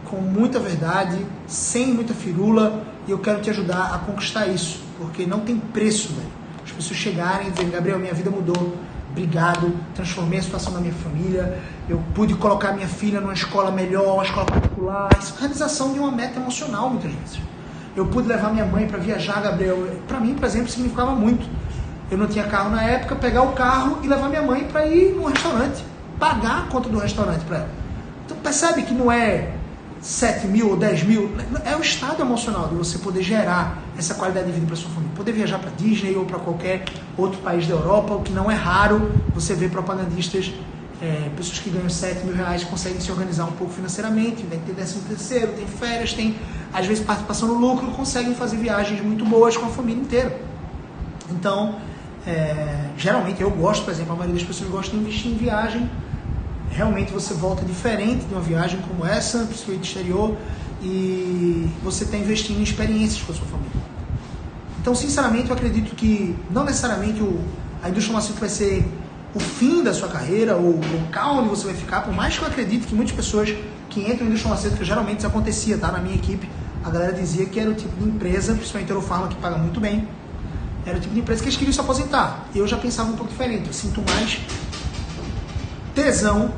com muita verdade, sem muita firula, e eu quero te ajudar a conquistar isso, porque não tem preço, velho. As pessoas chegarem e dizerem, Gabriel, minha vida mudou, obrigado, transformei a situação da minha família, eu pude colocar minha filha numa escola melhor, uma escola particular. Isso é a realização de uma meta emocional, muitas vezes. Eu pude levar minha mãe para viajar, Gabriel. Para mim, por exemplo, significava muito. Eu não tinha carro na época, pegar o carro e levar minha mãe para ir num restaurante, pagar a conta do restaurante para ela. Então percebe que não é 7 mil ou 10 mil, é o estado emocional de você poder gerar essa qualidade de vida para sua família. Poder viajar para Disney ou para qualquer outro país da Europa, o que não é raro você ver propagandistas, pessoas que ganham 7 mil reais conseguem se organizar um pouco financeiramente, tem 13º, tem férias, tem às vezes participação no lucro, conseguem fazer viagens muito boas com a família inteira. Então, geralmente eu gosto, por exemplo, a maioria das pessoas gosta de investir em viagem. Realmente você volta diferente de uma viagem como essa, principalmente exterior, e você está investindo em experiências com a sua família. Então, sinceramente, eu acredito que não necessariamente a indústria farmacêutica vai ser o fim da sua carreira, ou o local onde você vai ficar, por mais que eu acredite que muitas pessoas que entram na indústria farmacêutica, geralmente isso acontecia, tá? Na minha equipe, a galera dizia que era o tipo de empresa, principalmente a Eurofarma, que paga muito bem, era o tipo de empresa que eles queriam se aposentar. Eu já pensava um pouco diferente, eu sinto mais tesão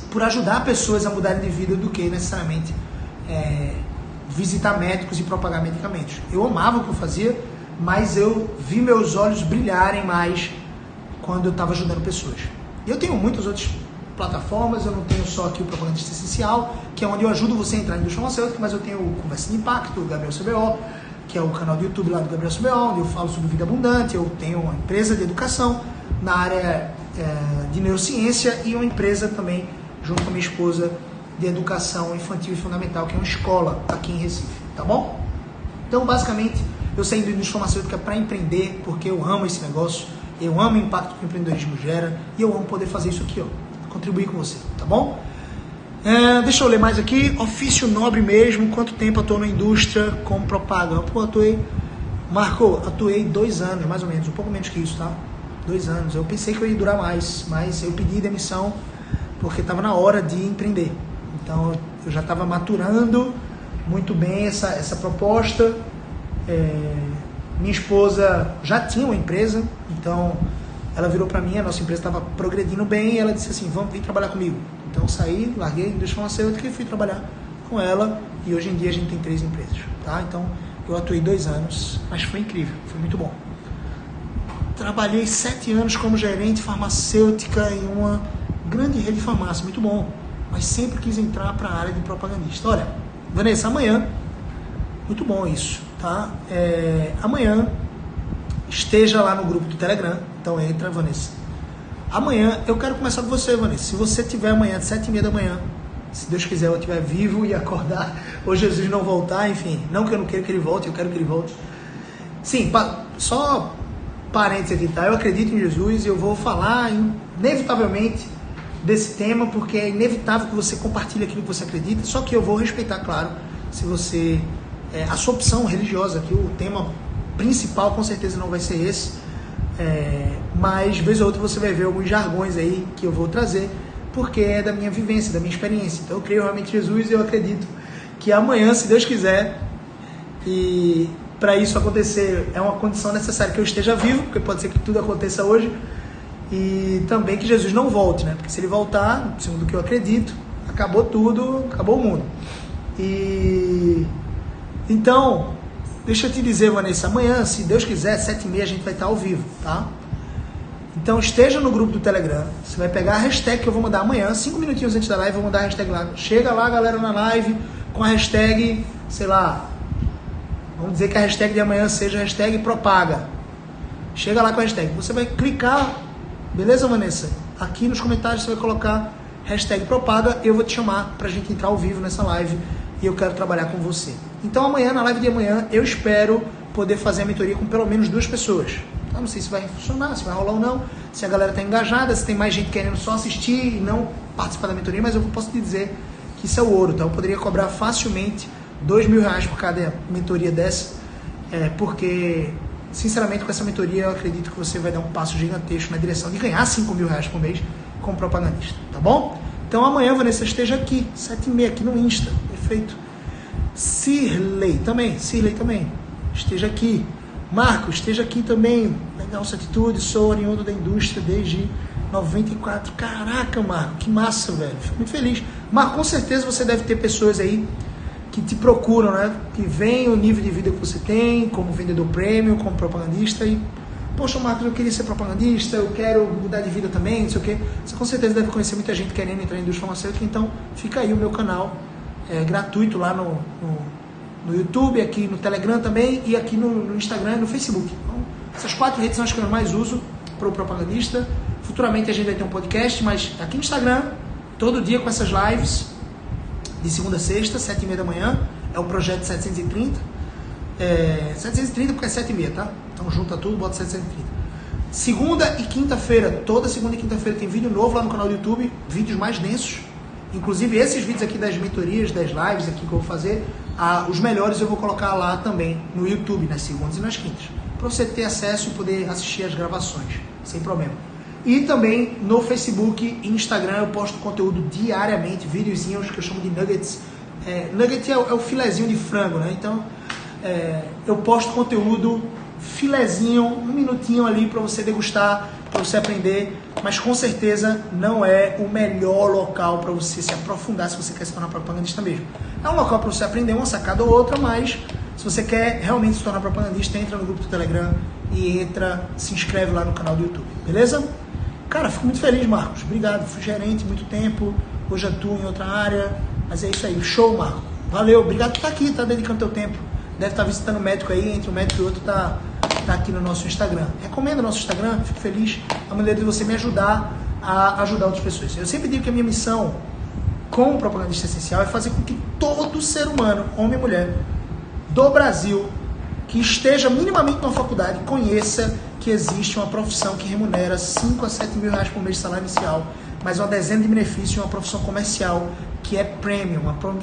por ajudar pessoas a mudarem de vida do que necessariamente visitar médicos e propagar medicamentos. Eu amava o que eu fazia, mas eu vi meus olhos brilharem mais quando eu estava ajudando pessoas. Eu tenho muitas outras plataformas, eu não tenho só aqui o Propagandista Essencial, que é onde eu ajudo você a entrar na indústria farmacêutica, mas eu tenho o Conversa de Impacto, o Gabriel CBO, que é o canal do YouTube lá do Gabriel CBO, onde eu falo sobre vida abundante. Eu tenho uma empresa de educação na área de neurociência e uma empresa também, junto com a minha esposa, de educação infantil e fundamental, que é uma escola aqui em Recife, tá bom? Então, basicamente, eu saí da indústria farmacêutica para empreender, porque eu amo esse negócio, eu amo o impacto que o empreendedorismo gera e eu amo poder fazer isso aqui, ó, contribuir com você, tá bom? Deixa eu ler mais aqui. Ofício nobre mesmo. Quanto tempo atuou na indústria como propaganda? Pô, atuei 2 anos, mais ou menos, um pouco menos que isso, tá? 2 anos. Eu pensei que eu ia durar mais, mas eu pedi demissão porque estava na hora de empreender. Então eu já estava maturando muito bem essa proposta. Minha esposa já tinha uma empresa, então ela virou para mim, a nossa empresa estava progredindo bem e ela disse assim, vamos vir trabalhar comigo. Então eu saí, larguei a indústria farmacêutica e fui trabalhar com ela, e hoje em dia a gente tem 3 empresas, tá? Então eu atuei 2 anos, mas foi incrível, foi muito bom. Trabalhei 7 anos como gerente farmacêutica em uma grande rede de farmácia, muito bom, mas sempre quis entrar para a área de propagandista. Olha, Vanessa, amanhã, muito bom isso, tá? Amanhã esteja lá no grupo do Telegram, então entra, Vanessa. Amanhã eu quero começar com você, Vanessa. Se você tiver amanhã, de 7h30 da manhã, se Deus quiser, eu estiver vivo e acordar, ou Jesus não voltar, enfim, não que eu não queira que ele volte, eu quero que ele volte. Sim, só parênteses aqui, tá? Eu acredito em Jesus e eu vou falar inevitavelmente desse tema, porque é inevitável que você compartilhe aquilo que você acredita, só que eu vou respeitar, claro, se você... a sua opção religiosa, que o tema principal com certeza não vai ser esse, mas vez ou outra você vai ver alguns jargões aí que eu vou trazer, porque é da minha vivência, da minha experiência. Então eu creio realmente em Jesus e eu acredito que amanhã, se Deus quiser, e para isso acontecer é uma condição necessária que eu esteja vivo, porque pode ser que tudo aconteça hoje, e também que Jesus não volte, né? Porque se ele voltar, segundo o que eu acredito, acabou tudo, acabou o mundo. E então, deixa eu te dizer, Vanessa, amanhã, se Deus quiser, 7h30 a gente vai estar ao vivo, tá? Então esteja no grupo do Telegram, você vai pegar a hashtag que eu vou mandar amanhã, 5 minutinhos antes da live, eu vou mandar a hashtag lá. Chega lá, galera, na live, com a hashtag, sei lá, vamos dizer que a hashtag de amanhã seja a hashtag propaga. Chega lá com a hashtag, você vai clicar, beleza, Vanessa? Aqui nos comentários você vai colocar #propaga, eu vou te chamar pra gente entrar ao vivo nessa live e eu quero trabalhar com você. Então amanhã, na live de amanhã, eu espero poder fazer a mentoria com pelo menos 2 pessoas. Eu não sei se vai funcionar, se vai rolar ou não, se a galera tá engajada, se tem mais gente querendo só assistir e não participar da mentoria, mas eu posso te dizer que isso é o ouro, tá? Eu poderia cobrar facilmente R$2.000 por cada mentoria dessa, porque, sinceramente, com essa mentoria eu acredito que você vai dar um passo gigantesco na direção de ganhar R$5.000 por mês como propagandista, tá bom? Então amanhã, Vanessa, esteja aqui, 7h30, aqui no Insta, perfeito. Cirlei também, esteja aqui. Marcos, esteja aqui também, legal essa atitude, sou oriundo da indústria desde 94, caraca, Marco, que massa, velho, fico muito feliz. Marco, com certeza você deve ter pessoas aí que te procuram, né, que veem o nível de vida que você tem, como vendedor premium, como propagandista e, poxa, Marcos, eu queria ser propagandista, eu quero mudar de vida também, não sei o quê. Você com certeza deve conhecer muita gente querendo entrar na indústria farmacêutica, então fica aí o meu canal gratuito lá no YouTube, aqui no Telegram também e aqui no Instagram e no Facebook. Então, essas 4 redes são as que eu mais uso para o propagandista. Futuramente a gente vai ter um podcast, mas aqui no Instagram, todo dia com essas lives, de segunda a sexta, 7h30 da manhã, é o projeto 730. 730 porque é 7h30, tá? Então junta tudo, bota 730. Segunda e quinta-feira, toda segunda e quinta-feira tem vídeo novo lá no canal do YouTube, vídeos mais densos. Inclusive esses vídeos aqui das mentorias, das lives aqui que eu vou fazer, os melhores eu vou colocar lá também no YouTube, nas segundas e nas quintas, para você ter acesso e poder assistir as gravações, sem problema. E também no Facebook e Instagram eu posto conteúdo diariamente, videozinhos que eu chamo de nuggets. Nugget é o filezinho de frango, né? Então eu posto conteúdo, filezinho, 1 minutinho ali para você degustar, para você aprender, mas com certeza não é o melhor local para você se aprofundar se você quer se tornar propagandista mesmo. É um local para você aprender uma sacada ou outra, mas se você quer realmente se tornar propagandista, entra no grupo do Telegram e se inscreve lá no canal do YouTube, beleza? Cara, fico muito feliz, Marcos. Obrigado, fui gerente muito tempo, hoje atuo em outra área, mas é isso aí, show, Marco. Valeu, obrigado por estar aqui, tá dedicando teu tempo. Deve estar visitando o médico aí, entre um médico e outro tá aqui no nosso Instagram. Recomendo o nosso Instagram, fico feliz. É uma maneira de você me ajudar a ajudar outras pessoas. Eu sempre digo que a minha missão como propagandista essencial é fazer com que todo ser humano, homem e mulher, do Brasil, que esteja minimamente numa faculdade, conheça que existe uma profissão que remunera 5 a 7 mil reais por mês de salário inicial, mas uma dezena de benefícios, uma profissão comercial que é premium,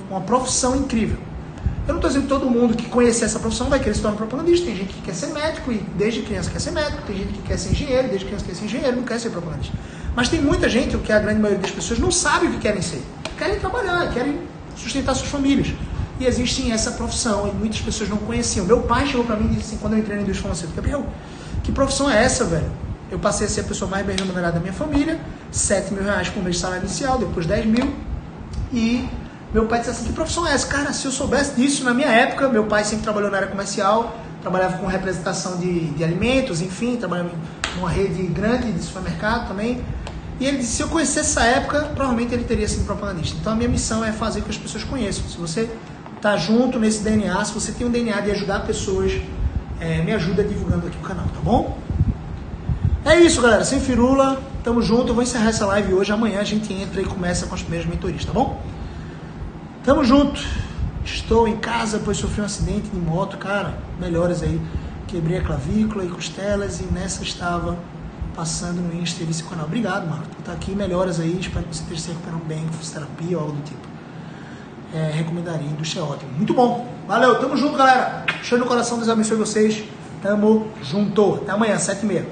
uma profissão incrível. Eu não estou dizendo que todo mundo que conhecer essa profissão vai querer se tornar propagandista. Tem gente que quer ser médico e desde criança quer ser médico. Tem gente que quer ser engenheiro e desde criança quer ser engenheiro, não quer ser propagandista. Mas tem muita gente, o que a grande maioria das pessoas não sabe o que querem ser. Querem trabalhar, querem sustentar suas famílias. E existe essa profissão e muitas pessoas não conheciam. Meu pai chegou para mim e disse assim, quando eu entrei na indústria farmacêutica, Gabriel, que profissão é essa, velho? Eu passei a ser a pessoa mais bem remunerada da minha família, 7 mil reais por mês de salário inicial, depois 10 mil, e meu pai disse assim, que profissão é essa? Cara, se eu soubesse disso, na minha época, meu pai sempre trabalhou na área comercial, trabalhava com representação de alimentos, enfim, trabalhava numa rede grande de supermercado também, e ele disse, se eu conhecesse essa época, provavelmente ele teria sido propagandista. Então a minha missão é fazer com que as pessoas conheçam. Se você está junto nesse DNA, se você tem um DNA de ajudar pessoas, me ajuda divulgando aqui o canal, tá bom? É isso, galera, sem firula, tamo junto, eu vou encerrar essa live hoje, amanhã a gente entra e começa com as primeiras mentorias, tá bom? Tamo junto, estou em casa, pois sofri um acidente de moto, cara, melhoras aí, quebrei a clavícula e costelas e nessa estava passando no Insta e desse canal. Obrigado, Marco, por estar aqui, melhoras aí, espero que você esteja se recuperando bem, fisioterapia ou algo do tipo. Recomendaria, a indústria é ótima, muito bom, valeu, tamo junto, galera, cheiro no coração, Deus abençoe vocês, tamo junto, até amanhã, 7h30.